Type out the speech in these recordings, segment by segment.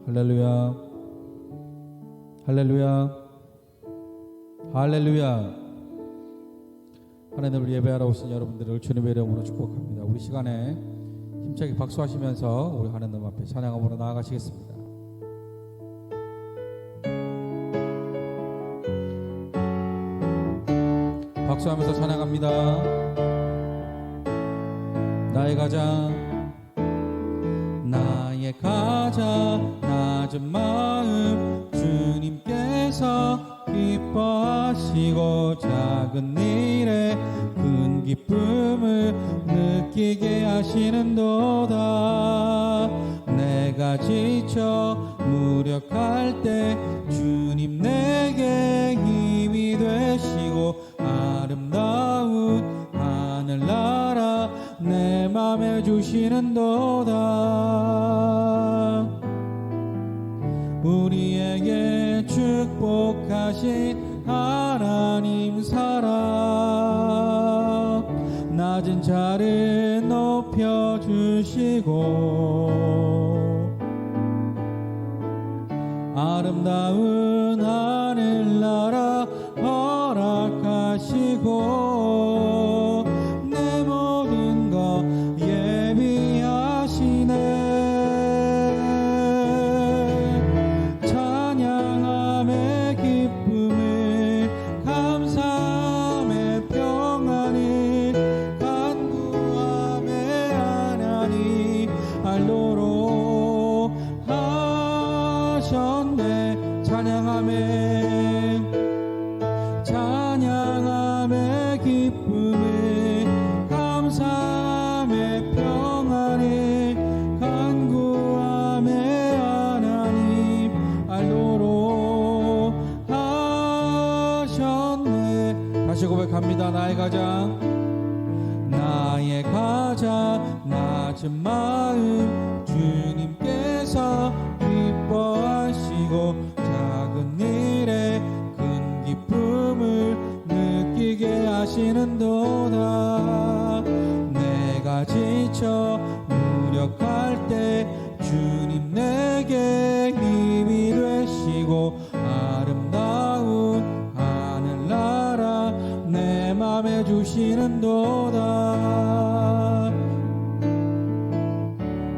할렐루야, 할렐루야, 할렐루야. 하나님을 예배하러 오신 여러분들을 주님의 이름으로 축복합니다. 우리 시간에 힘차게 박수하시면서 우리 하나님 앞에 찬양함으로 나아가시겠습니다. 박수하면서 찬양합니다. 나의 가장 낮은 마음 주님께서 기뻐하시고 작은 일에 큰 기쁨을 느끼게 하시는도다. 내가 지쳐 무력할 때 주님 내게 힘이 되시고 아름다운 하늘나라 내 맘에 주시는도다. 우리에게 축복하신 하나님 사랑 낮은 자를 높여주시고 아름다운 하늘나라 허락하시고 내 모든 것 예비하시네. 찬양함의 기쁨을 감사함의 평안을 간구함의 하나님 알도록 하셨네. 찬양함의 기쁨을 감사함의 평안을 간구함의 하나님 알도록 하셨네. 다시 고백합니다. 나의 가장 낮은 마음 주님께서 기뻐하시고 작은 일에 큰 기쁨을 느끼게 하시는도다. 내가 지쳐 무력할 때 주님 내게 힘이 되시고 아름다운 하늘나라 내 맘에 주시는도다.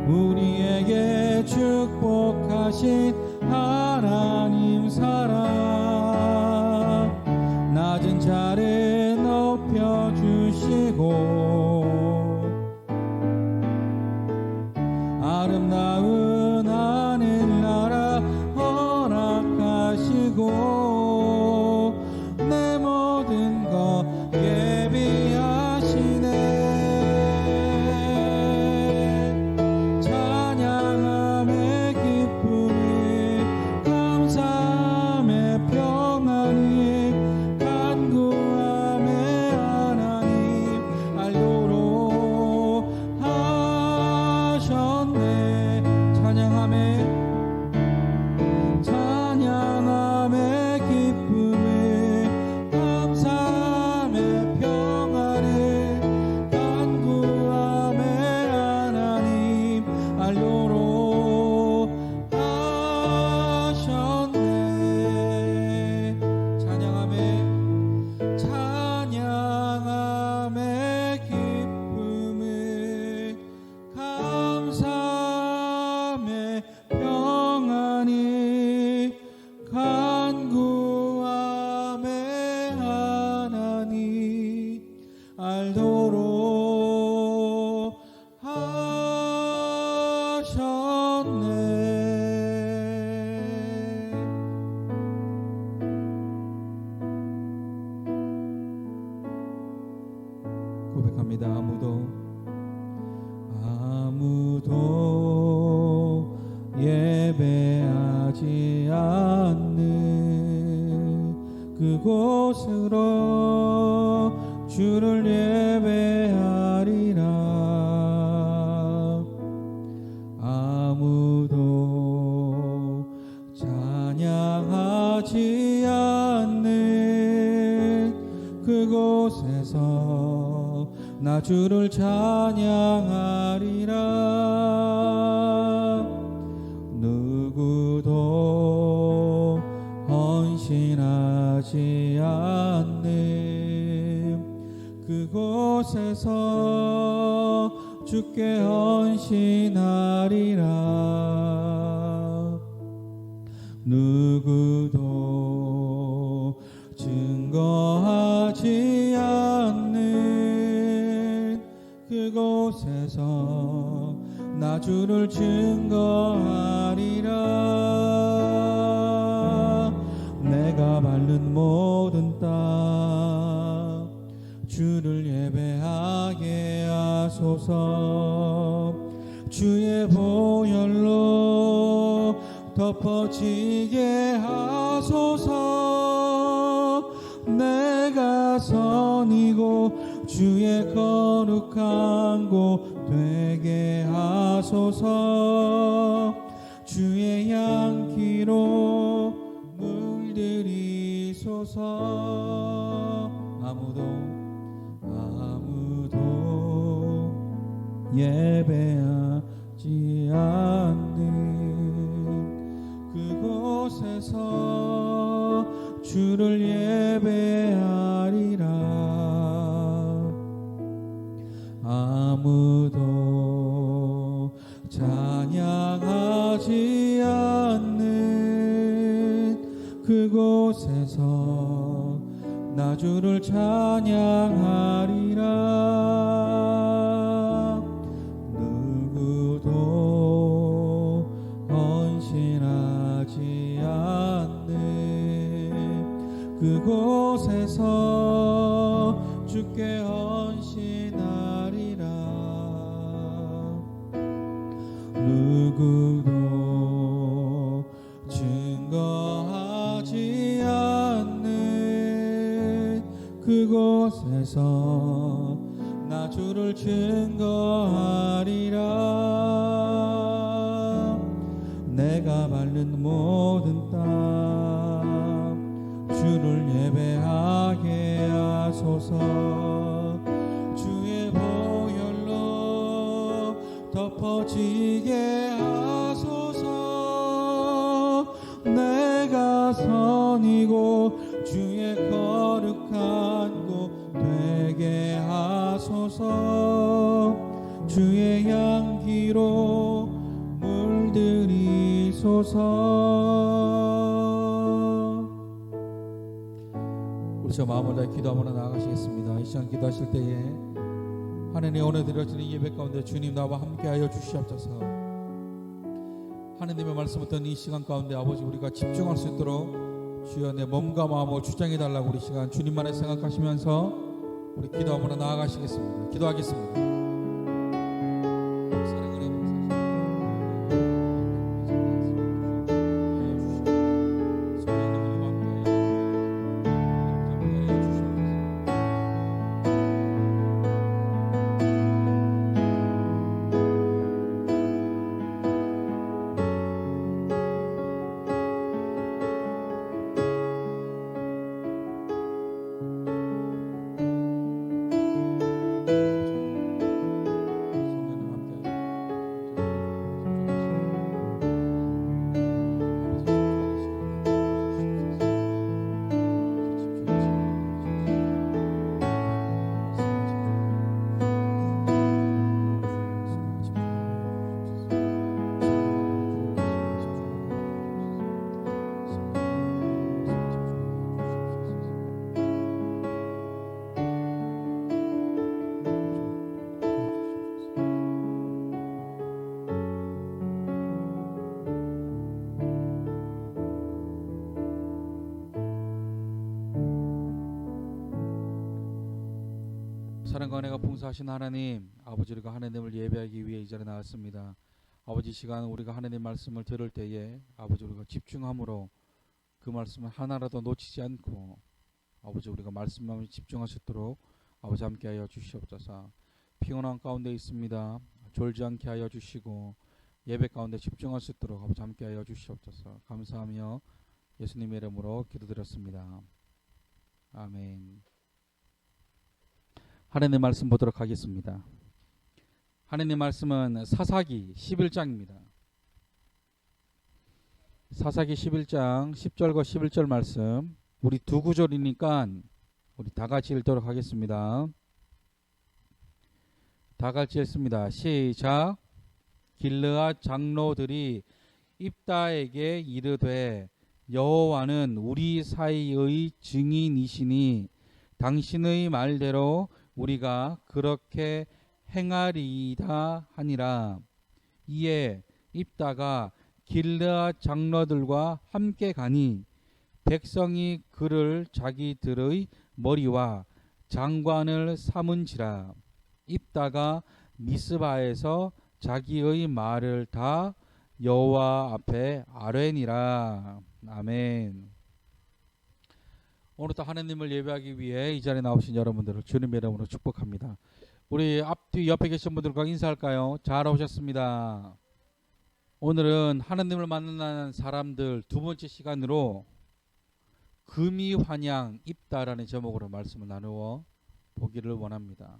우리에게 축복하신 하나님 사랑 낮은 자를 높여주시고 아름다운 하늘나라 허락하시고 내 모든 것 예비하시네. 찬양함의 기쁨을 감사함의 평안을 간구함의 하나님 알도록 하셨네. 찬양함의 기쁨을 감사함의 평안을 간구함의 하나님 알도록 하셨네. 찬양함의 기쁨을 감사함의 평안을 간구함의 하나님 알도록 하셨네. 고백합니다. 아무도 예배하지 않는 그곳으로 주를 예배하리라. 아무도 찬양하지 않는 그곳에서 나 주를 찬양하리라. 누구 그곳에서 주께 헌신하리라. 누구도 증거하지 않는 그곳에서 나 주를 증거하리라. 내가 밟는 모든 땅 주를 예배하게 하소서. 주의 보혈로 덮어지게 하소서. 내가 선이고 주의 거룩한 곳 되게 하소서. 주의 양기로 물들이소서. 아무도 예배하지 않는 그곳에서 주를 예배하리라. 아무도 찬양하지 않는 그곳에서 나 주를 찬양하리라. 누구도 헌신하지 않는 그곳에서 주께 헌신하리라. 누구도 증거하지 않는 그곳에서 나 주를 증거하리라. 내가 밟는 모든 땅 주를 예배하게 하소서. 주의 보혈로 덮어지게 하소서. 내가 선이고 주의 거룩한 곳 되게 하소서. 주의 양기로 물들이소서. 우리 저 마음을 다해 기도하며 나아가시겠습니다. 이 시간 기도하실 때에 하나님 오늘 드려지는 예배 가운데 주님 나와 함께하여 주시옵소서. 하나님의 말씀 듣는 이 시간 가운데 아버지 우리가 집중할 수 있도록 주여 내 몸과 마음을 주장해달라고 우리 시간 주님만을 생각하시면서 우리 기도하며 나아가시겠습니다. 기도하겠습니다. 사랑과 은혜가 풍성하신 하나님, 아버지 우리가 하나님을 예배하기 위해 이 자리에 나왔습니다. 아버지 시간 우리가 하나님 말씀을 들을 때에 아버지 우리가 집중함으로 그 말씀을 하나라도 놓치지 않고 아버지 우리가 말씀만 집중할 수 있도록 아버지 함께하여 주시옵소서. 피곤한 가운데 있습니다. 졸지 않게 하여 주시고 예배 가운데 집중할 수 있도록 아버지 함께하여 주시옵소서. 감사하며 예수님의 이름으로 기도드렸습니다. 아멘. 하나님의 말씀 보도록 하겠습니다. 하나님의 말씀은 사사기 11장입니다. 사사기 11장 10절과 11절 말씀, 우리 두 구절이니까 우리 다 같이 읽도록 하겠습니다. 다 같이 읽습니다. 시작. 길르앗 장로들이 입다에게 이르되 여호와는 우리 사이의 증인이시니 당신의 말대로 우리가 그렇게 행하리이다 하니라. 이에 입다가 길르앗 장로들과 함께 가니 백성이 그를 자기들의 머리와 장관을 삼은지라. 입다가 미스바에서 자기의 말을 다 여호와 앞에 아뢰니라. 아멘. 오늘도 하나님을 예배하기 위해 이 자리에 나오신 여러분들을 주님의 이름으로 축복합니다. 우리 앞뒤 옆에 계신 분들과 인사할까요? 잘 오셨습니다. 오늘은 하나님을 만나는 사람들 두 번째 시간으로 금이 환양 입다라는 제목으로 말씀을 나누어 보기를 원합니다.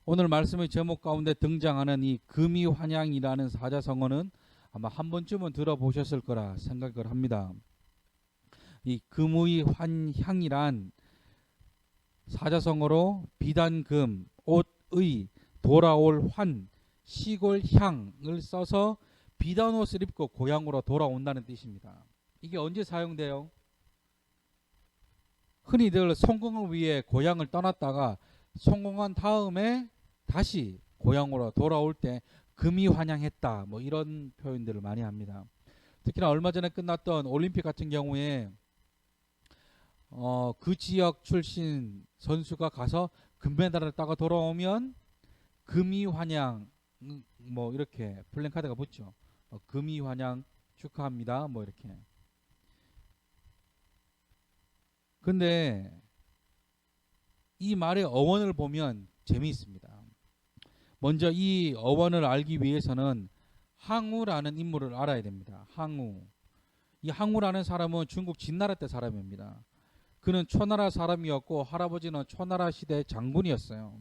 오늘 말씀의 제목 가운데 등장하는 이 금이 환양이라는 사자성어는 아마 한 번쯤은 들어보셨을 거라 생각을 합니다. 이 금의 환향이란 사자성어로 비단금, 옷의, 돌아올 환, 시골 향을 써서 비단 옷을 입고 고향으로 돌아온다는 뜻입니다. 이게 언제 사용돼요? 흔히들 성공을 위해 고향을 떠났다가 성공한 다음에 다시 고향으로 돌아올 때 금이 환향했다, 뭐 이런 표현들을 많이 합니다. 특히나 얼마 전에 끝났던 올림픽 같은 경우에 그 지역 출신 선수가 가서 금메달을 따가 돌아오면 금이 환양, 뭐 이렇게 플랜카드가 붙죠. 금이 환양 축하합니다, 뭐 이렇게. 근데 이 말의 어원을 보면 재미있습니다. 먼저 이 어원을 알기 위해서는 항우라는 인물을 알아야 됩니다. 항우. 이 항우라는 사람은 중국 진나라 때 사람입니다. 그는 초나라 사람이었고 할아버지는 초나라 시대 장군이었어요.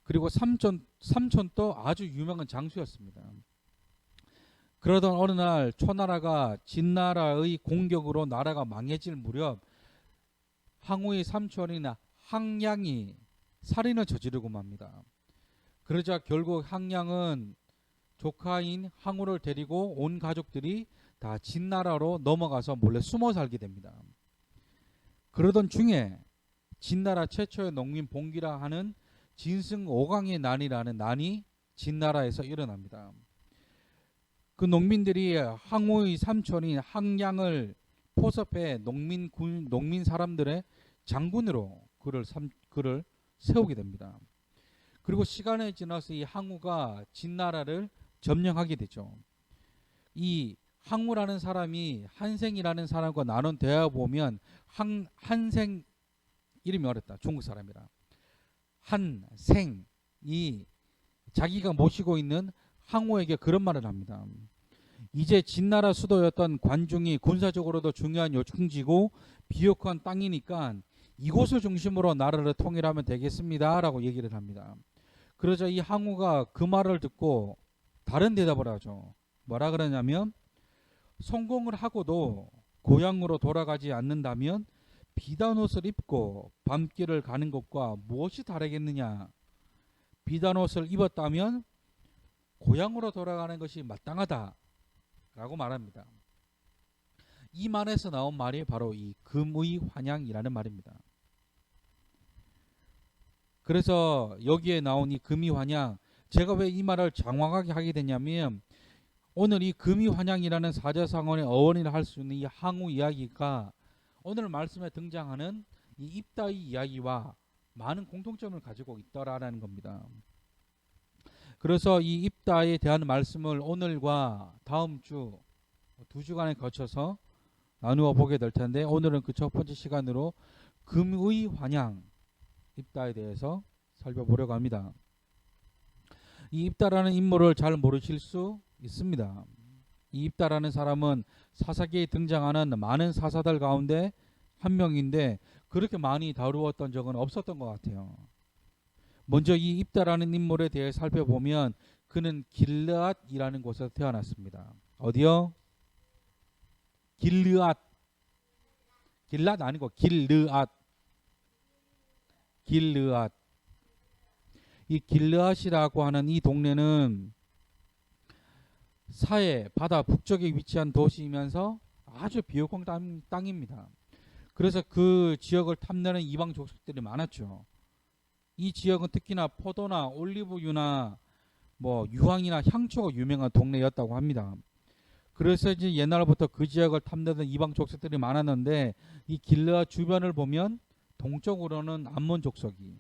그리고 삼촌도 아주 유명한 장수였습니다. 그러던 어느 날 초나라가 진나라의 공격으로 나라가 망해질 무렵 항우의 삼촌인 항량이 살인을 저지르고 맙니다. 그러자 결국 항량은 조카인 항우를 데리고 온 가족들이 다 진나라로 넘어가서 몰래 숨어 살게 됩니다. 그러던 중에 진나라 최초의 농민 봉기라 하는 진승오강의 난이라는 난이 진나라에서 일어납니다. 그 농민들이 항우의 삼촌인 항량을 포섭해 농민 사람들의 장군으로 그를 세우게 됩니다. 그리고 시간이 지나서 이 항우가 진나라를 점령하게 되죠. 이 항우라는 사람이 한생이라는 사람과 나눈 대화 보면 한생, 이름이 어렵다. 중국 사람이라. 한생이 자기가 모시고 있는 항우에게 그런 말을 합니다. 이제 진나라 수도였던 관중이 군사적으로도 중요한 요충지고 비옥한 땅이니까 이곳을 중심으로 나라를 통일하면 되겠습니다 라고 얘기를 합니다. 그러자 이 항우가 그 말을 듣고 다른 대답을 하죠. 뭐라 그러냐면 성공을 하고도 고향으로 돌아가지 않는다면 비단옷을 입고 밤길을 가는 것과 무엇이 다르겠느냐. 비단옷을 입었다면 고향으로 돌아가는 것이 마땅하다 라고 말합니다. 이 말에서 나온 말이 바로 이 금의 환향이라는 말입니다. 그래서 여기에 나온 이 금이 환향, 제가 왜 이 말을 장황하게 하게 됐냐면 오늘 이 금이 환향이라는 사자성어의 어원이라 할 수 있는 이 항우 이야기가 오늘 말씀에 등장하는 이 입다의 이야기와 많은 공통점을 가지고 있더라라는 겁니다. 그래서 이 입다에 대한 말씀을 오늘과 다음 주 두 주간에 거쳐서 나누어 보게 될 텐데 오늘은 그 첫 번째 시간으로 금의 환향 입다에 대해서 살펴보려고 합니다. 이 입다라는 인물을 잘 모르실 수 있습니다. 이 입다라는 사람은 사사기에 등장하는 많은 사사들 가운데 한 명인데 그렇게 많이 다루었던 적은 없었던 것 같아요. 먼저 이 입다라는 인물에 대해 살펴보면 그는 길르앗이라는 곳에서 태어났습니다. 어디요? 길르앗. 길랏 아니고 길르앗. 길르앗. 이 길르앗이라고 하는 이 동네는 사해 바다 북쪽에 위치한 도시이면서 아주 비옥한 땅입니다. 그래서 그 지역을 탐내는 이방 족속들이 많았죠. 이 지역은 특히나 포도나 올리브유나 뭐 유황이나 향초가 유명한 동네였다고 합니다. 그래서 이제 옛날부터 그 지역을 탐내던 이방 족속들이 많았는데 이 길르앗 주변을 보면 동쪽으로는 암몬 족속이,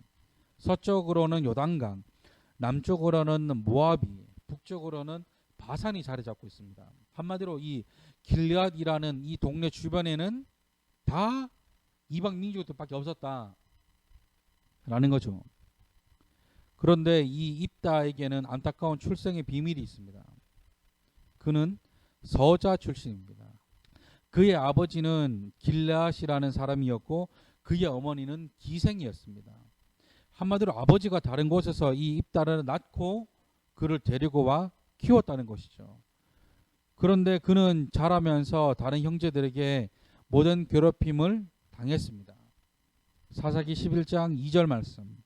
서쪽으로는 요단강, 남쪽으로는 모압이, 북쪽으로는 바산이 자리 잡고 있습니다. 한마디로 이 길르앗이라는 이 동네 주변에는 다 이방 민족들밖에 없었다라는 거죠. 그런데 이 입다에게는 안타까운 출생의 비밀이 있습니다. 그는 서자 출신입니다. 그의 아버지는 길르앗이라는 사람이었고 그의 어머니는 기생이었습니다. 한마디로 아버지가 다른 곳에서 이 입다를 낳고 그를 데리고 와 키웠다는 것이죠. 그런데 그는 자라면서 다른 형제들에게 모든 괴롭힘을 당했습니다. 사사기 11장 2절 말씀.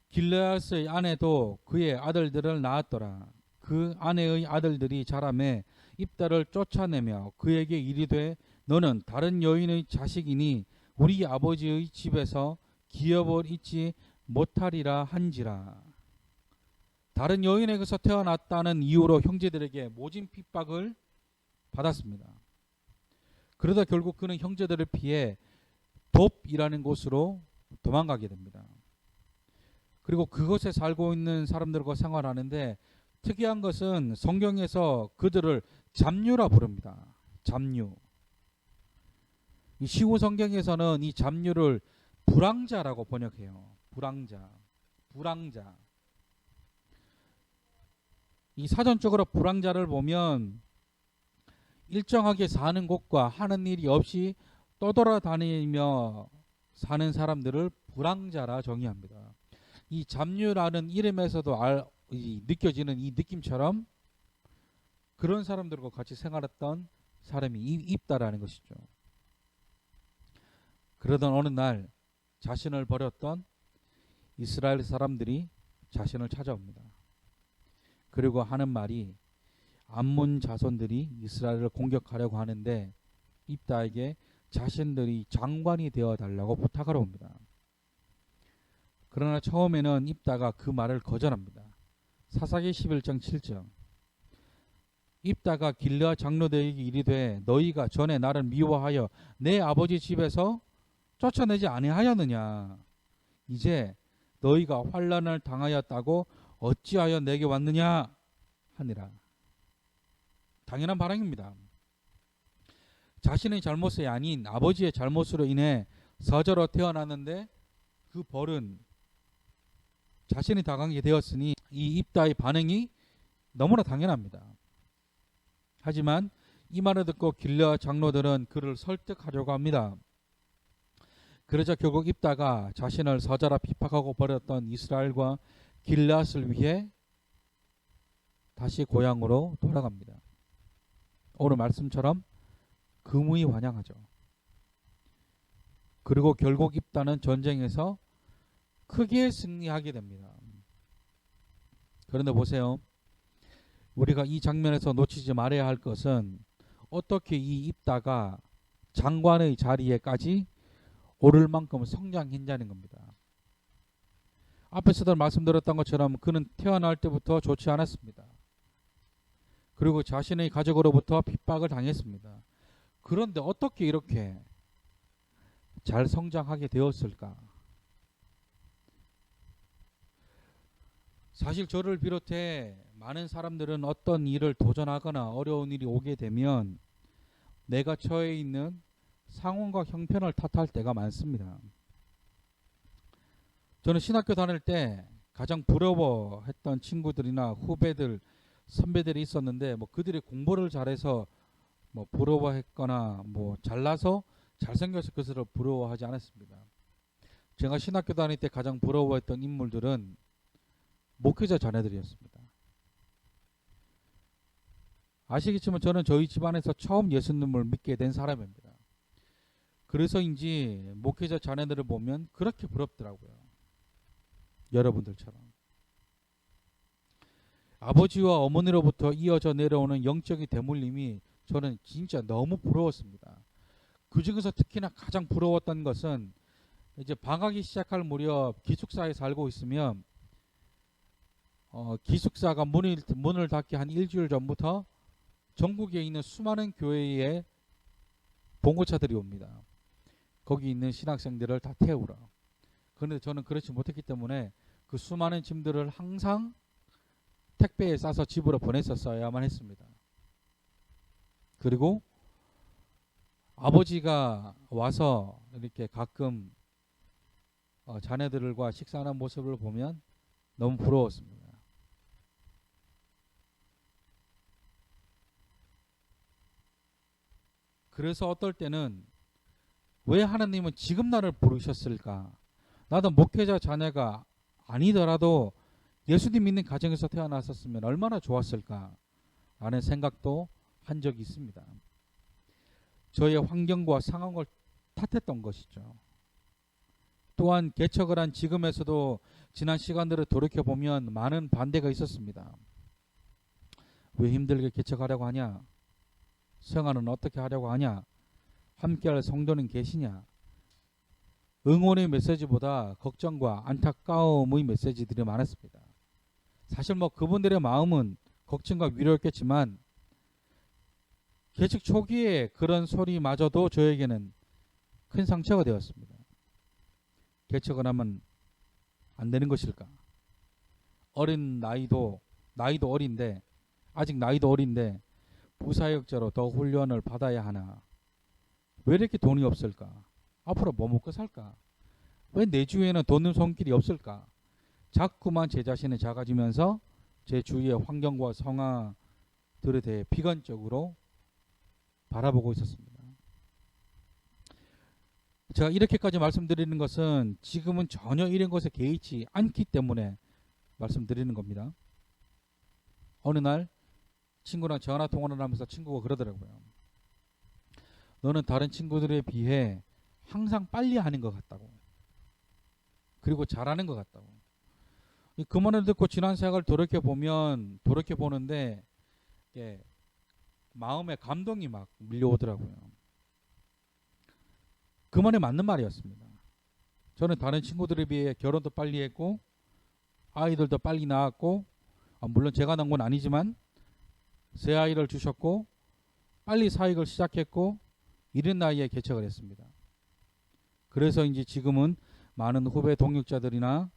길르앗의 아내도 그의 아들들을 낳았더라. 그 아내의 아들들이 자라매 입다를 쫓아내며 그에게 이르되 너는 다른 여인의 자식이니 우리 아버지의 집에서 기업을 잊지 못하리라 한지라. 다른 여인에게서 태어났다는 이유로 형제들에게 모진 핍박을 받았습니다. 그러다 결국 그는 형제들을 피해 돕이라는 곳으로 도망가게 됩니다. 그리고 그곳에 살고 있는 사람들과 생활하는데 특이한 것은 성경에서 그들을 잡류라 부릅니다. 잡류. 이 시구 성경에서는 이 잡류를 불황자라고 번역해요. 불황자. 이 사전적으로 불황자를 보면 일정하게 사는 곳과 하는 일이 없이 떠돌아다니며 사는 사람들을 불황자라 정의합니다. 이 잡류라는 이름에서도 느껴지는 이 느낌처럼 그런 사람들과 같이 생활했던 사람이 입다라는 것이죠. 그러던 어느 날 자신을 버렸던 이스라엘 사람들이 자신을 찾아옵니다. 그리고 하는 말이 암몬 자손들이 이스라엘을 공격하려고 하는데 입다에게 자신들이 장관이 되어 달라고 부탁하러 옵니다. 그러나 처음에는 입다가 그 말을 거절합니다. 사사기 11장 7절. 입다가 길르앗 장로들에게 이르되 너희가 전에 나를 미워하여 내 아버지 집에서 쫓아내지 아니하였느냐. 이제 너희가 환난을 당하였다고 어찌하여 내게 왔느냐 하니라. 당연한 반응입니다. 자신의 잘못이 아닌 아버지의 잘못으로 인해 서자로 태어났는데 그 벌은 자신이 당하게 되었으니 이 입다의 반응이 너무나 당연합니다. 하지만 이 말을 듣고 길르앗 장로들은 그를 설득하려고 합니다. 그러자 결국 입다가 자신을 서자라 핍박하고 버렸던 이스라엘과 길르앗을 위해 다시 고향으로 돌아갑니다. 오늘 말씀처럼 금의 환영하죠. 그리고 결국 입다는 전쟁에서 크게 승리하게 됩니다. 그런데 보세요. 우리가 이 장면에서 놓치지 말아야 할 것은 어떻게 이 입다가 장관의 자리에까지 오를 만큼 성장했냐는 겁니다. 앞에서도 말씀드렸던 것처럼 그는 태어날 때부터 좋지 않았습니다. 그리고 자신의 가족으로부터 핍박을 당했습니다. 그런데 어떻게 이렇게 잘 성장하게 되었을까? 사실 저를 비롯해 많은 사람들은 어떤 일을 도전하거나 어려운 일이 오게 되면 내가 처해 있는 상황과 형편을 탓할 때가 많습니다. 저는 신학교 다닐 때 가장 부러워했던 친구들이나 후배들, 선배들이 있었는데 뭐 그들이 공부를 잘해서 뭐 부러워했거나 뭐 잘나서 잘생겨서 그것을 부러워하지 않았습니다. 제가 신학교 다닐 때 가장 부러워했던 인물들은 목회자 자녀들이었습니다. 아시겠지만 저는 저희 집안에서 처음 예수님을 믿게 된 사람입니다. 그래서인지 목회자 자녀들을 보면 그렇게 부럽더라고요. 여러분들처럼. 아버지와 어머니로부터 이어져 내려오는 영적인 대물림이 저는 진짜 너무 부러웠습니다. 그 중에서 특히나 가장 부러웠던 것은 이제 방학이 시작할 무렵 기숙사에 살고 있으면 기숙사가 문을 닫기 한 일주일 전부터 전국에 있는 수많은 교회에 봉고차들이 옵니다. 거기 있는 신학생들을 다 태우러. 그런데 저는 그렇지 못했기 때문에 그 수많은 짐들을 항상 택배에 싸서 집으로 보냈었어야만 했습니다. 그리고 아버지가 와서 이렇게 가끔 자녀들과 식사하는 모습을 보면 너무 부러웠습니다. 그래서 어떨 때는 왜 하나님은 지금 나를 부르셨을까? 나도 목회자 자녀가 아니더라도 예수님 믿는 가정에서 태어났었으면 얼마나 좋았을까? 라는 생각도 한 적이 있습니다. 저의 환경과 상황을 탓했던 것이죠. 또한 개척을 한 지금에서도 지난 시간들을 돌이켜보면 많은 반대가 있었습니다. 왜 힘들게 개척하려고 하냐? 생활은 어떻게 하려고 하냐? 함께할 성도는 계시냐? 응원의 메시지보다 걱정과 안타까움의 메시지들이 많았습니다. 사실 그분들의 마음은 걱정과 위로였겠지만 개척 초기에 그런 소리마저도 저에게는 큰 상처가 되었습니다. 개척을 하면 안 되는 것일까? 나이도 어린데 아직 나이도 어린데 부사역자로 더 훈련을 받아야 하나? 왜 이렇게 돈이 없을까? 앞으로 뭐 먹고 살까? 왜 내 주위에는 돈 손길이 없을까? 자꾸만 제 자신이 작아지면서 제 주위의 환경과 상황들에 대해 비관적으로 바라보고 있었습니다. 제가 이렇게까지 말씀드리는 것은 지금은 전혀 이런 것에 개의치 않기 때문에 말씀드리는 겁니다. 어느 날 친구랑 전화 통화를 하면서 친구가 그러더라고요. 너는 다른 친구들에 비해 항상 빨리 하는 것 같다고. 그리고 잘하는 것 같다고. 그 말을 듣고 지난 생각을 돌이켜보는데 마음에 감동이 막 밀려오더라고요. 그 말이 맞는 말이었습니다. 저는 다른 친구들에 비해 결혼도 빨리 했고 아이들도 빨리 낳았고 물론 제가 낳은 건 아니지만 새 아이를 주셨고 빨리 사역을 시작했고 이른 나이에 개척을 했습니다. 그래서 이제 지금은 많은 후배 동역자들이나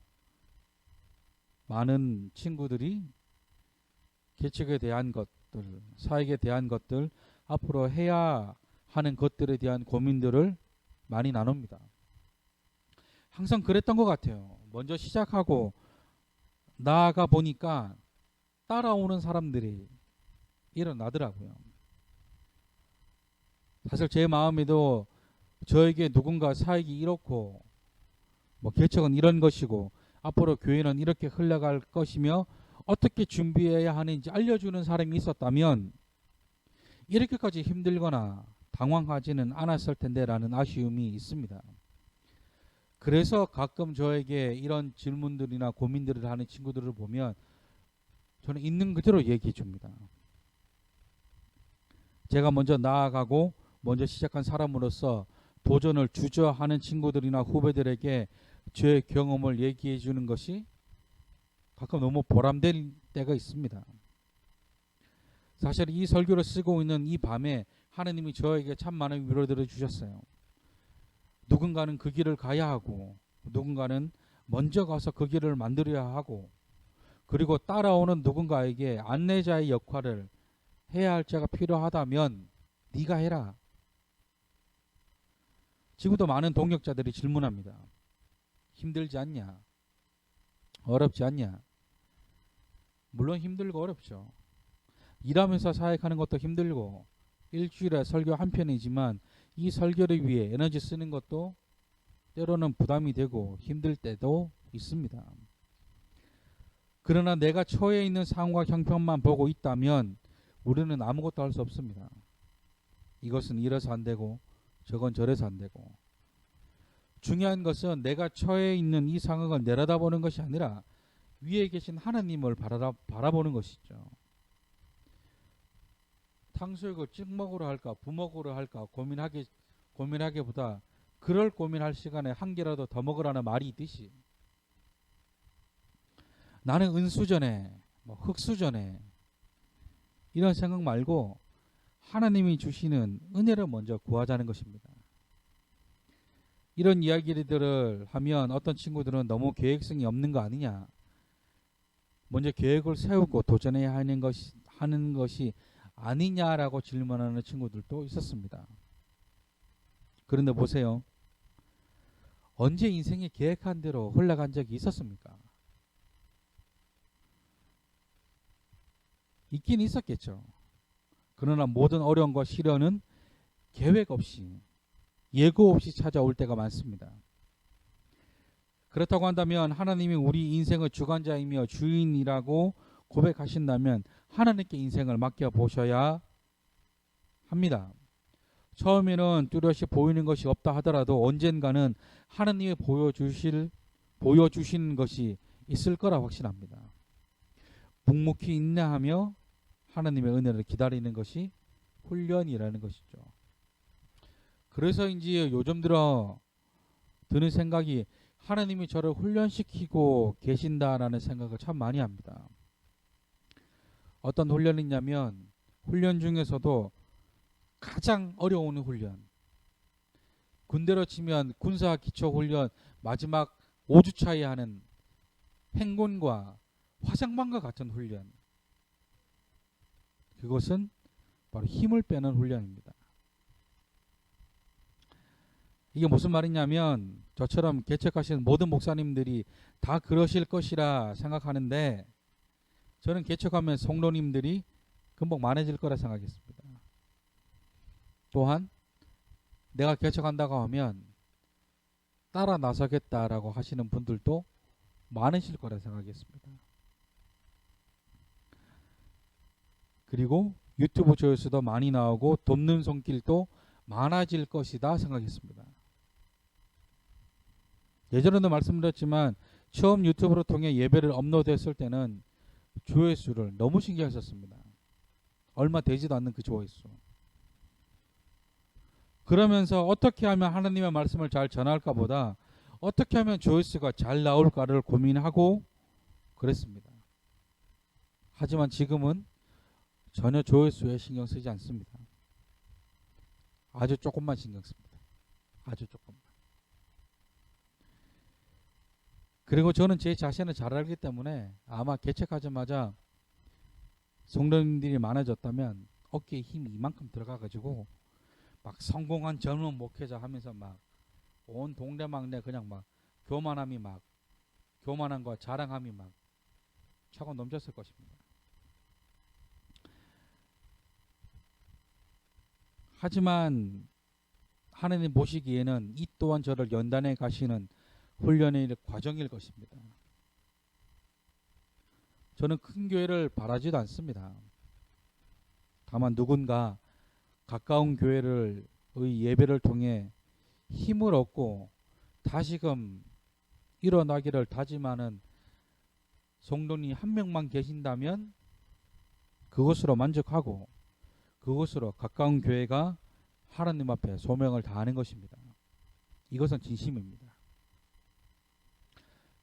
많은 친구들이 개척에 대한 것들, 사역에 대한 것들, 앞으로 해야 하는 것들에 대한 고민들을 많이 나눕니다. 항상 그랬던 것 같아요. 먼저 시작하고 나아가 보니까 따라오는 사람들이 일어나더라고요. 사실 제 마음에도 저에게 누군가 사역이 이렇고 개척은 이런 것이고 앞으로 교회는 이렇게 흘러갈 것이며 어떻게 준비해야 하는지 알려주는 사람이 있었다면 이렇게까지 힘들거나 당황하지는 않았을 텐데라는 아쉬움이 있습니다. 그래서 가끔 저에게 이런 질문들이나 고민들을 하는 친구들을 보면 저는 있는 그대로 얘기해 줍니다. 제가 먼저 나아가고 먼저 시작한 사람으로서 도전을 주저하는 친구들이나 후배들에게 제 경험을 얘기해 주는 것이 가끔 너무 보람될 때가 있습니다. 사실 이 설교를 쓰고 있는 이 밤에 하나님이 저에게 참 많은 위로들을 주셨어요. 누군가는 그 길을 가야 하고 누군가는 먼저 가서 그 길을 만들어야 하고 그리고 따라오는 누군가에게 안내자의 역할을 해야 할 자가 필요하다면 네가 해라. 지금도 많은 동역자들이 질문합니다. 힘들지 않냐? 어렵지 않냐? 물론 힘들고 어렵죠. 일하면서 사역하는 것도 힘들고 일주일에 설교 한 편이지만 이 설교를 위해 에너지 쓰는 것도 때로는 부담이 되고 힘들 때도 있습니다. 그러나 내가 처해 있는 상황과 형편만 보고 있다면 우리는 아무것도 할 수 없습니다. 이것은 이래서 안 되고 저건 저래서 안 되고 중요한 것은 내가 처해 있는 이 상황을 내려다보는 것이 아니라 위에 계신 하나님을 바라보는 것이죠. 탕수육을 찍먹으로 할까 부먹으로 할까 고민하기보다 그럴 고민할 시간에 한 개라도 더 먹으라는 말이 있듯이 나는 은수저네 흙수저네 이런 생각 말고 하나님이 주시는 은혜를 먼저 구하자는 것입니다. 이런 이야기들을 하면 어떤 친구들은 너무 계획성이 없는 거 아니냐, 먼저 계획을 세우고 도전해야 하는 것이 아니냐라고 질문하는 친구들도 있었습니다. 그런데 보세요. 언제 인생이 계획한 대로 흘러간 적이 있었습니까? 있긴 있었겠죠. 그러나 모든 어려움과 시련은 계획 없이 예고 없이 찾아올 때가 많습니다. 그렇다고 한다면 하나님이 우리 인생의 주관자이며 주인이라고 고백하신다면 하나님께 인생을 맡겨보셔야 합니다. 처음에는 뚜렷이 보이는 것이 없다 하더라도 언젠가는 하나님이 보여주신 것이 있을 거라 확신합니다. 묵묵히 인내하며 하나님의 은혜를 기다리는 것이 훈련이라는 것이죠. 그래서인지 요즘 들어 드는 생각이 하나님이 저를 훈련시키고 계신다라는 생각을 참 많이 합니다. 어떤 훈련이냐면 훈련 중에서도 가장 어려운 훈련, 군대로 치면 군사 기초 훈련 마지막 5주차에 하는 행군과 화장반과 같은 훈련, 그것은 바로 힘을 빼는 훈련입니다. 이게 무슨 말이냐면 저처럼 개척하시는 모든 목사님들이 다 그러실 것이라 생각하는데 저는 개척하면 성도님들이 금방 많아질 거라 생각했습니다. 또한 내가 개척한다고 하면 따라 나서겠다라고 하시는 분들도 많으실 거라 생각했습니다. 그리고 유튜브 조회수도 많이 나오고 돕는 손길도 많아질 것이다 생각했습니다. 예전에도 말씀드렸지만 처음 유튜브를 통해 예배를 업로드했을 때는 조회수를 너무 신경 썼습니다. 얼마 되지도 않는 그 조회수. 그러면서 어떻게 하면 하나님의 말씀을 잘 전할까 보다 어떻게 하면 조회수가 잘 나올까를 고민하고 그랬습니다. 하지만 지금은 전혀 조회수에 신경 쓰지 않습니다. 아주 조금만 신경 씁니다. 아주 조금만. 그리고 저는 제 자신을 잘 알기 때문에 아마 개척하자마자 성도님들이 많아졌다면 어깨에 힘이 이만큼 들어가가지고 막 성공한 젊은 목회자 하면서 막 온 동네망네 그냥 막 교만함과 자랑함이 막 차고 넘쳤을 것입니다. 하지만 하나님 보시기에는 이 또한 저를 연단해 가시는 훈련의 과정일 것입니다. 저는 큰 교회를 바라지도 않습니다. 다만 누군가 가까운 교회의 예배를 통해 힘을 얻고 다시금 일어나기를 다짐하는 성도님 한 명만 계신다면 그것으로 만족하고 그것으로 가까운 교회가 하나님 앞에 소명을 다하는 것입니다. 이것은 진심입니다.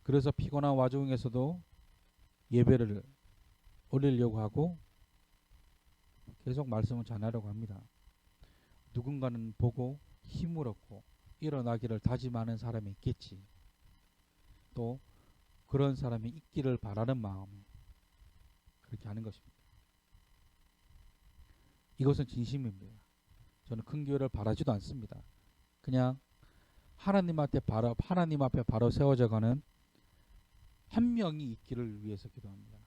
그래서 피곤한 와중에서도 예배를 올리려고 하고 계속 말씀을 전하려고 합니다. 누군가는 보고 힘을 얻고 일어나기를 다짐하는 사람이 있겠지. 또 그런 사람이 있기를 바라는 마음에 그렇게 하는 것입니다. 이것은 진심입니다. 저는 큰 교회를 바라지도 않습니다. 그냥 하나님 앞에 바로 세워져가는 한 명이 있기를 위해서 기도합니다.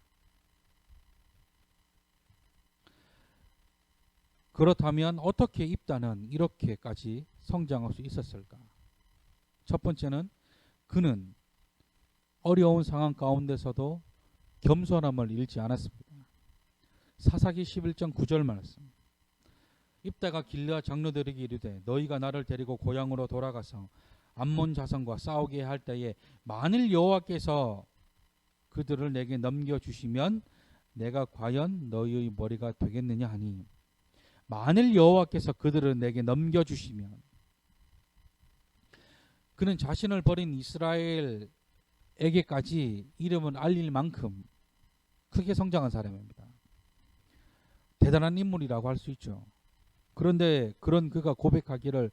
그렇다면 어떻게 입단은 이렇게까지 성장할 수 있었을까? 첫 번째는 그는 어려운 상황 가운데서도 겸손함을 잃지 않았습니다. 사사기 11장 9절 말씀. 입다가 길르앗 장로들에게 이르되 너희가 나를 데리고 고향으로 돌아가서 암몬 자손과 싸우게 할 때에 만일 여호와께서 그들을 내게 넘겨주시면 내가 과연 너희의 머리가 되겠느냐 하니, 만일 여호와께서 그들을 내게 넘겨주시면, 그는 자신을 버린 이스라엘에게까지 이름을 알릴 만큼 크게 성장한 사람입니다. 대단한 인물이라고 할 수 있죠. 그런데 그런 그가 고백하기를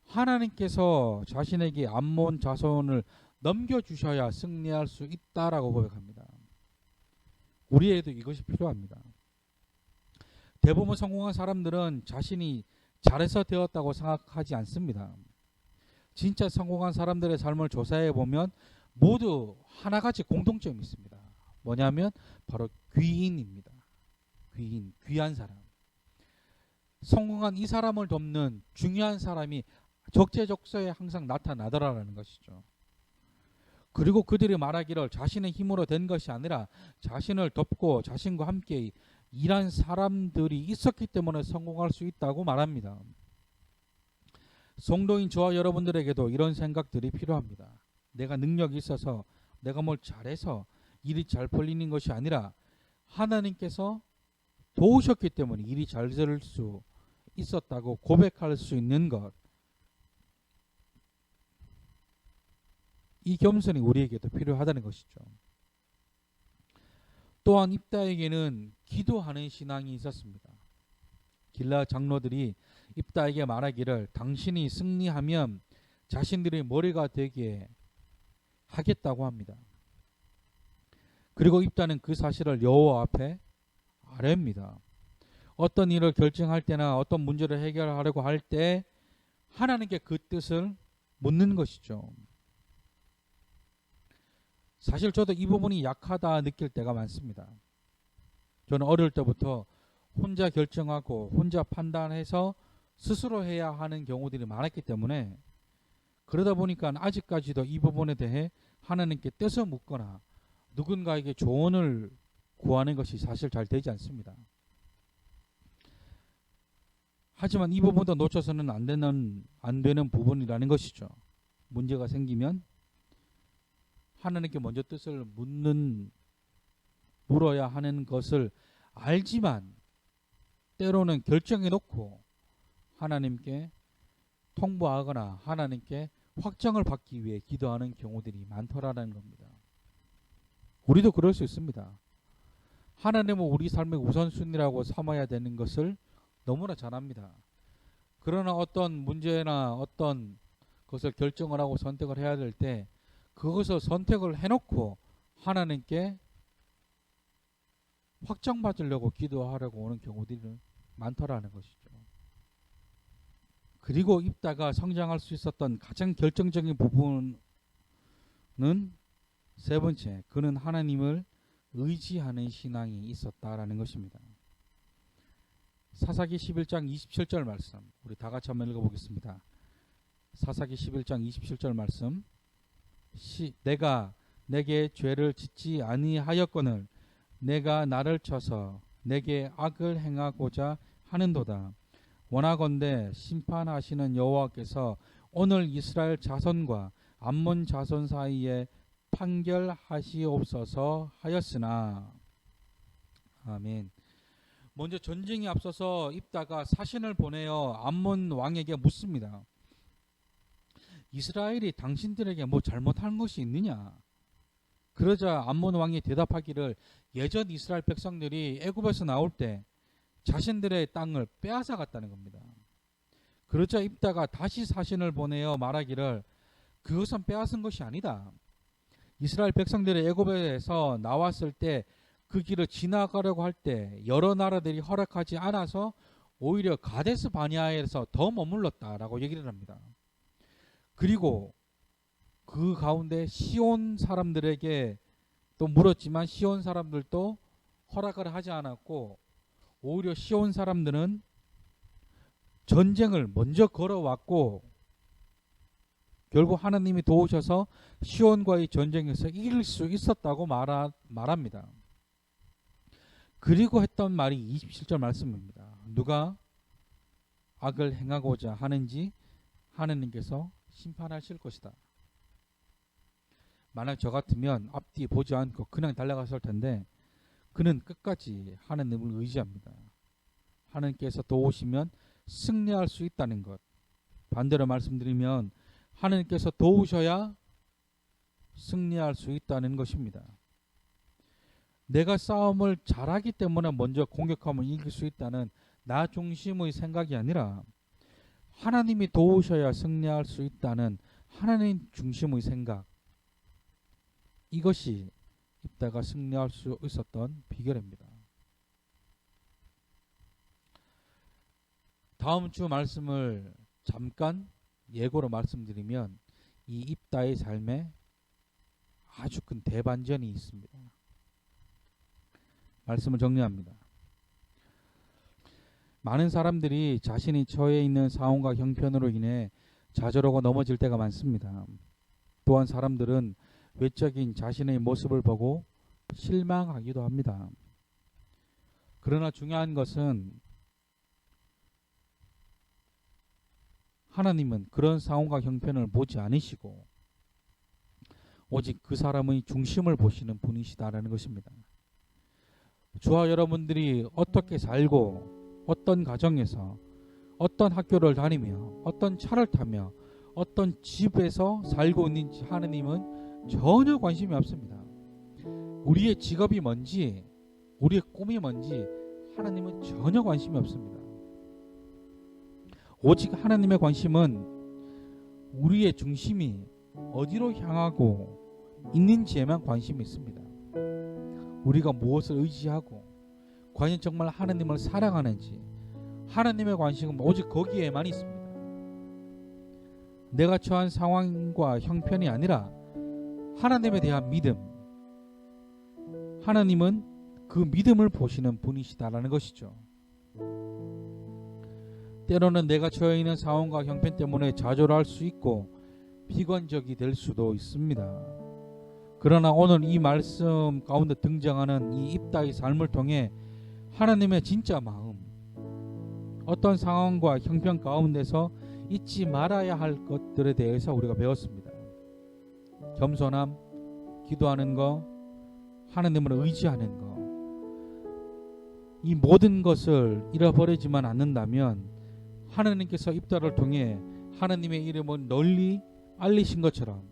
하나님께서 자신에게 암몬 자손을 넘겨주셔야 승리할 수 있다라고 고백합니다. 우리에게도 이것이 필요합니다. 대부분 성공한 사람들은 자신이 잘해서 되었다고 생각하지 않습니다. 진짜 성공한 사람들의 삶을 조사해 보면 모두 하나같이 공통점이 있습니다. 뭐냐면 바로 귀인입니다. 귀인, 귀한 사람. 성공한 이 사람을 돕는 중요한 사람이 적재적소에 항상 나타나더라라는 것이죠. 그리고 그들이 말하기를 자신의 힘으로 된 것이 아니라 자신을 돕고 자신과 함께 일한 사람들이 있었기 때문에 성공할 수 있다고 말합니다. 성도인 저와 여러분들에게도 이런 생각들이 필요합니다. 내가 능력이 있어서, 내가 뭘 잘해서 일이 잘 풀리는 것이 아니라 하나님께서 도우셨기 때문에 일이 잘 될 수 있었다고 고백할 수 있는 것, 이 겸손이 우리에게도 필요하다는 것이죠. 또한 입다에게는 기도하는 신앙이 있었습니다. 길라 장로들이 입다에게 말하기를 당신이 승리하면 자신들의 머리가 되게 하겠다고 합니다. 그리고 입다는 그 사실을 여호와 앞에 아뢰입니다. 어떤 일을 결정할 때나 어떤 문제를 해결하려고 할 때 하나님께 그 뜻을 묻는 것이죠. 사실 저도 이 부분이 약하다 느낄 때가 많습니다. 저는 어릴 때부터 혼자 결정하고 혼자 판단해서 스스로 해야 하는 경우들이 많았기 때문에, 그러다 보니까 아직까지도 이 부분에 대해 하나님께 뜻을 묻거나 누군가에게 조언을 구하는 것이 사실 잘 되지 않습니다. 하지만 이 부분도 놓쳐서는 안 되는 부분이라는 것이죠. 문제가 생기면 하나님께 먼저 뜻을 물어야 하는 것을 알지만 때로는 결정해 놓고 하나님께 통보하거나 하나님께 확정을 받기 위해 기도하는 경우들이 많더라는 겁니다. 우리도 그럴 수 있습니다. 하나님은 우리 삶의 우선순위라고 삼아야 되는 것을 너무나 잘 압니다. 그러나 어떤 문제나 어떤 것을 결정을 하고 선택을 해야 될 때 그것을 선택을 해놓고 하나님께 확정받으려고 기도하려고 오는 경우들이 많더라는 것이죠. 그리고 입다가 성장할 수 있었던 가장 결정적인 부분은 세 번째, 그는 하나님을 의지하는 신앙이 있었다라는 것입니다. 사사기 11장 27절 말씀, 우리 다 같이 한번 읽어보겠습니다. 사사기 11장 27절 말씀, 내가 내게 죄를 짓지 아니하였거늘 내가 나를 쳐서 내게 악을 행하고자 하는도다. 원하건대 심판하시는 여호와께서 오늘 이스라엘 자손과 암몬 자손 사이에 판결하시옵소서 하였으나. 아멘. 먼저 전쟁이 앞서서 입다가 사신을 보내어 암몬 왕에게 묻습니다. 이스라엘이 당신들에게 뭐 잘못한 것이 있느냐? 그러자 암몬 왕이 대답하기를 예전 이스라엘 백성들이 애굽에서 나올 때 자신들의 땅을 빼앗아 갔다는 겁니다. 그러자 입다가 다시 사신을 보내어 말하기를 그것은 빼앗은 것이 아니다. 이스라엘 백성들이 애굽에서 나왔을 때 그 길을 지나가려고 할 때 여러 나라들이 허락하지 않아서 오히려 가데스 바네아에서 더 머물렀다라고 얘기를 합니다. 그리고 그 가운데 시온 사람들에게 또 물었지만 시온 사람들도 허락을 하지 않았고 오히려 시온 사람들은 전쟁을 먼저 걸어왔고 결국 하나님이 도우셔서 시온과의 전쟁에서 이길 수 있었다고 말합니다. 그리고 했던 말이 27절 말씀입니다. 누가 악을 행하고자 하는지 하느님께서 심판하실 것이다. 만약 저 같으면 앞뒤 보지 않고 그냥 달려갔을 텐데 그는 끝까지 하나님을 의지합니다. 하나님께서 도우시면 승리할 수 있다는 것. 반대로 말씀드리면 하나님께서 도우셔야 승리할 수 있다는 것입니다. 내가 싸움을 잘하기 때문에 먼저 공격하면 이길 수 있다는 나 중심의 생각이 아니라 하나님이 도우셔야 승리할 수 있다는 하나님 중심의 생각. 이것이 입다가 승리할 수 있었던 비결입니다. 다음 주 말씀을 잠깐 예고로 말씀드리면 이 입다의 삶에 아주 큰 대반전이 있습니다. 말씀을 정리합니다. 많은 사람들이 자신이 처해 있는 상황과 형편으로 인해 좌절하고 넘어질 때가 많습니다. 또한 사람들은 외적인 자신의 모습을 보고 실망하기도 합니다. 그러나 중요한 것은 하나님은 그런 상황과 형편을 보지 않으시고 오직 그 사람의 중심을 보시는 분이시다라는 것입니다. 저와 여러분들이 어떻게 살고 어떤 가정에서 어떤 학교를 다니며 어떤 차를 타며 어떤 집에서 살고 있는지 하나님은 전혀 관심이 없습니다. 우리의 직업이 뭔지 우리의 꿈이 뭔지 하나님은 전혀 관심이 없습니다. 오직 하나님의 관심은 우리의 중심이 어디로 향하고 있는지에만 관심이 있습니다. 우리가 무엇을 의지하고 과연 정말 하나님을 사랑하는지 하나님의 관심은 오직 거기에만 있습니다. 내가 처한 상황과 형편이 아니라 하나님에 대한 믿음, 하나님은 그 믿음을 보시는 분이시다라는 것이죠. 때로는 내가 처해 있는 상황과 형편 때문에 좌절할 수 있고 비관적이 될 수도 있습니다. 그러나 오늘 이 말씀 가운데 등장하는 이 입다의 삶을 통해 하나님의 진짜 마음, 어떤 상황과 형편 가운데서 잊지 말아야 할 것들에 대해서 우리가 배웠습니다. 겸손함, 기도하는 것, 하나님을 의지하는 것, 이 모든 것을 잃어버리지만 않는다면 하나님께서 입다를 통해 하나님의 이름을 널리 알리신 것처럼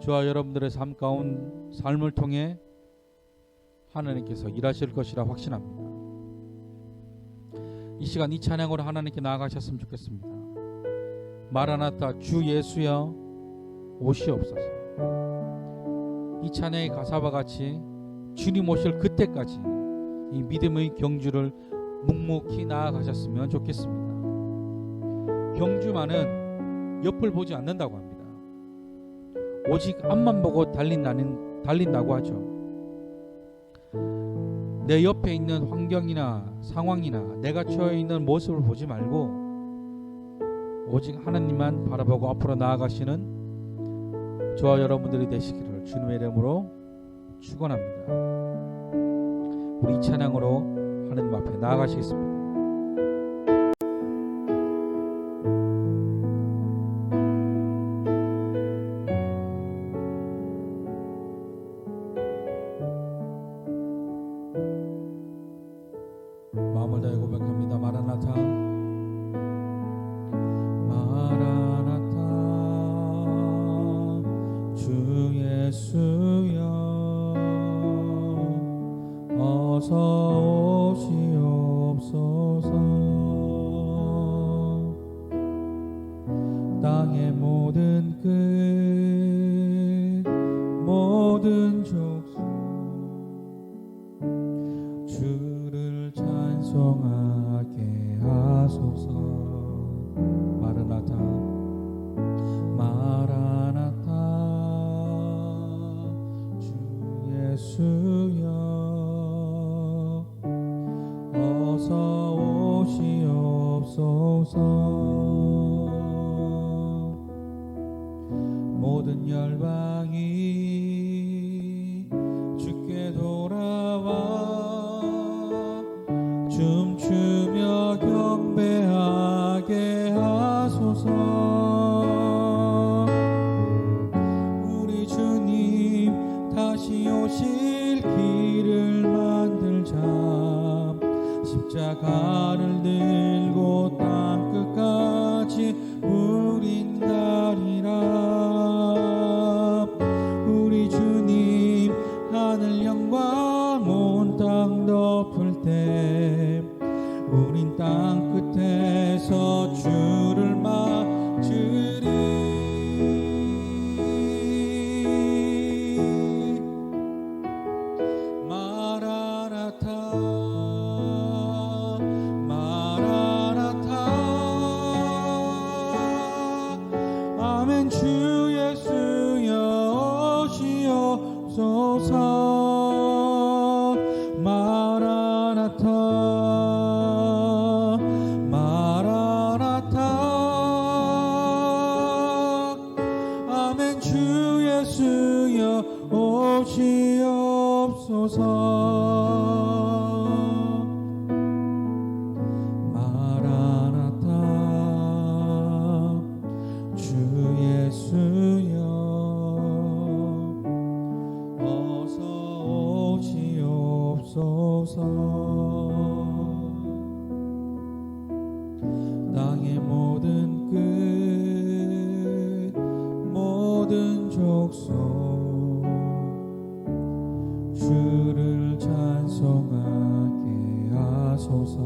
저와 여러분들의 삶 가운데 삶을 통해 하나님께서 일하실 것이라 확신합니다. 이 시간 이 찬양으로 하나님께 나아가셨으면 좋겠습니다. 마라나타 주 예수여 오시옵소서. 이 찬양의 가사와 같이 주님 오실 그때까지 이 믿음의 경주를 묵묵히 나아가셨으면 좋겠습니다. 경주만은 옆을 보지 않는다고 합니다. 오직 앞만 보고 달린다고 하죠. 내 옆에 있는 환경이나 상황이나 내가 처해 있는 모습을 보지 말고 오직 하나님만 바라보고 앞으로 나아가시는 저와 여러분들이 되시기를 주님의 이름으로 축원합니다. 우리 이 찬양으로 하나님 앞에 나아가시겠습니다. 마음을 다해 고백합니다. 마라나타 마라나타 주 예수여 어서 오시옵소서. 땅의 모든 끝 모든 족속 주를 찬송하게 하소서. 마라나타 마라나타 주 예수여 어서 오시옵소서. 모든 열방이 주께 돌아와 춤추며 경배하게 하소서. 십자가를 들고 땅끝까지 우린 가리라. 우리 주님 하늘 영광 온 땅 덮을 때 우린 땅 끝에서 주를 맞으리. 주 예수여 오시옵소서. 마라나타 마라나타. 아멘. 주 예수여 오시옵소서. 예수여 어서 오시옵소서. 땅의 모든 끝 모든 족속 주를 찬송하게 하소서.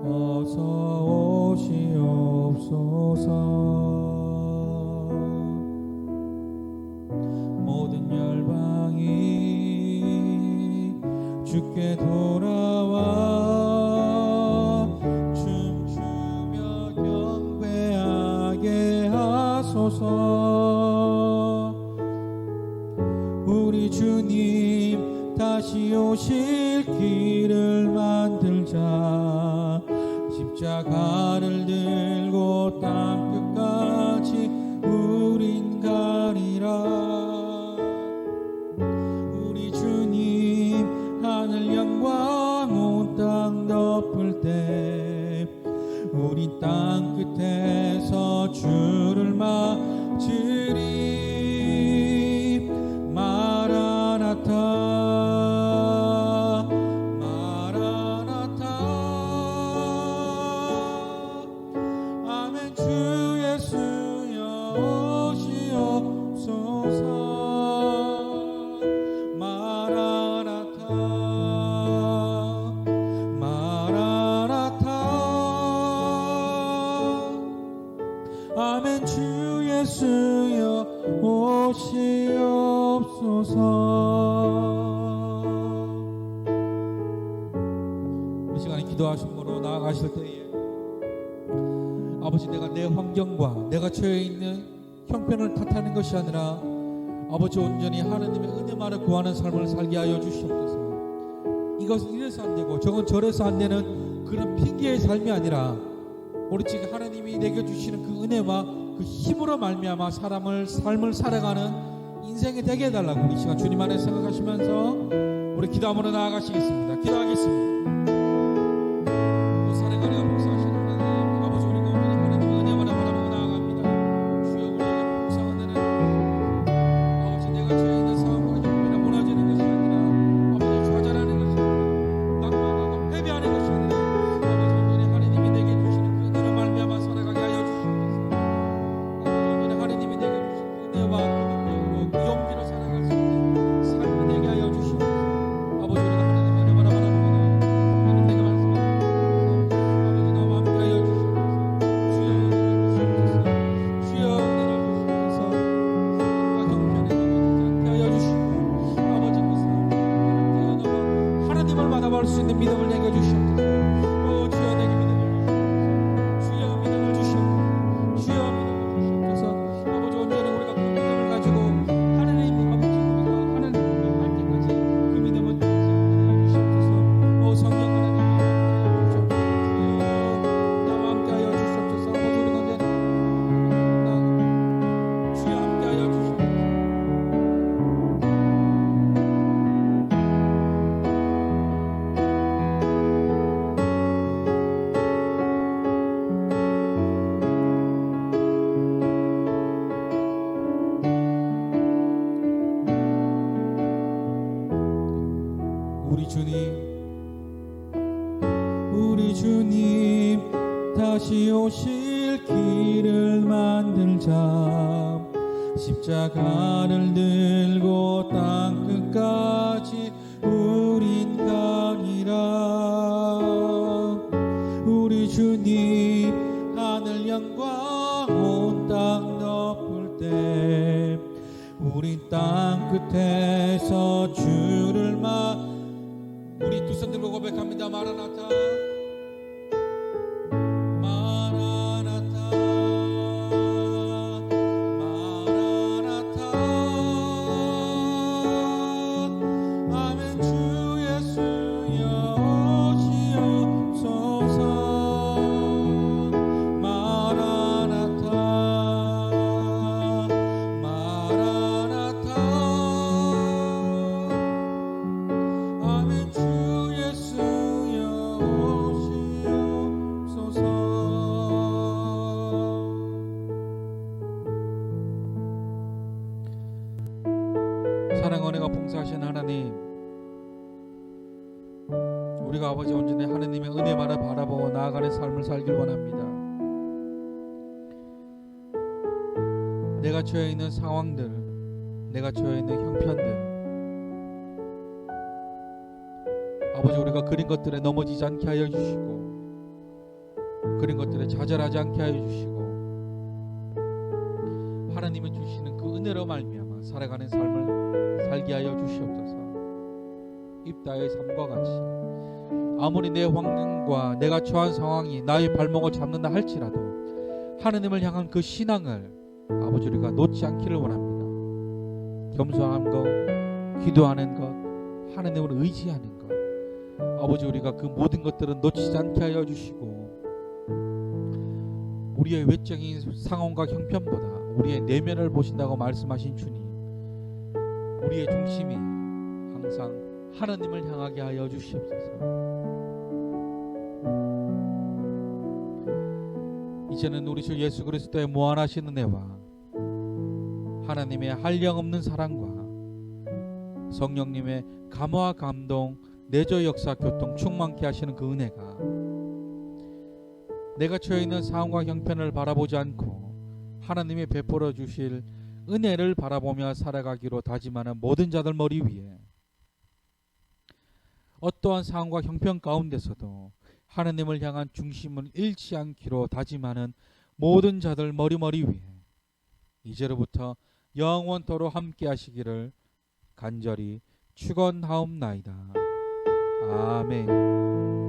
어서 오시옵소서. 모든 열방이 주께 돌아와 춤추며 경배하게 하소서. 우리 주님 다시 오실 길을 만들자. 십자가를 들고 땅끝까지 우린 가리라. 우리 주님 하늘 영광 온 땅 덮을 때 우리 땅 끝에서 주를 맞으리. 마라나타 아멘. 주 예수여 오시옵소서. 이 시간에 기도하심으로 나아가실 때에 아버지, 내가 내 환경과 내가 처해 있는 형편을 탓하는 것이 아니라 아버지 온전히 하나님의 은혜만을 구하는 삶을 살게 하여 주시옵소서. 이것은 이래서 안 되고 저건 저래서 안 되는 그런 핑계의 삶이 아니라 오로지 하나님이 내게 주시는 그 은혜와 그 힘으로 말미암아 삶을 살아가는 인생이 되게 해달라고 우리 시간 주님 안에 생각하시면서 우리 기도함으로 나아가시겠습니다. 기도하겠습니다. 다시 오실 길을 만들자. 십자가를 들고 땅 끝까지 우린 가니라. 우리 주님 하늘 영광 온 땅 덮을 때 우린 땅 끝에서 주를 우리 두 손 들고 고백합니다. 마라나타 사랑 은혜가 봉사하신 하나님, 우리가 아버지 온전히 하나님의 은혜만을 바라보고 나아가는 삶을 살길 원합니다. 내가 처해 있는 상황들, 내가 처해 있는 형편들, 아버지 우리가 그린 것들에 넘어지지 않게 하여 주시고 그린 것들에 좌절하지 않게 하여 주시고 하나님이 주시는 그 은혜로 말미암아 살아가는 삶을 살게 하여 주시옵소서. 입다의 삶과 같이 아무리 내 환경과 내가 처한 상황이 나의 발목을 잡는다 할지라도 하나님을 향한 그 신앙을 아버지 우리가 놓지 않기를 원합니다. 겸손한 것, 기도하는 것, 하나님을 의지하는 것, 아버지 우리가 그 모든 것들은 놓치지 않게 하여 주시고 우리의 외적인 상황과 형편보다 우리의 내면을 보신다고 말씀하신 주님, 우리의 중심이 항상 하나님을 향하게 하여 주시옵소서. 이제는 우리 주 예수 그리스도의 무한하신 은혜와 하나님의 한량없는 사랑과 성령님의 감화 감동 내조 역사 교통 충만케 하시는 그 은혜가 내가 처해 있는 상황과 형편을 바라보지 않고 하나님이 베풀어 주실 은혜를 바라보며 살아가기로 다짐하는 모든 자들 머리 위에 어떠한 상황과 형편 가운데서도 하나님을 향한 중심을 잃지 않기로 다짐하는 모든 자들 머리 위에 이제로부터 영원토록 함께 하시기를 간절히 축원하옵나이다. 아멘.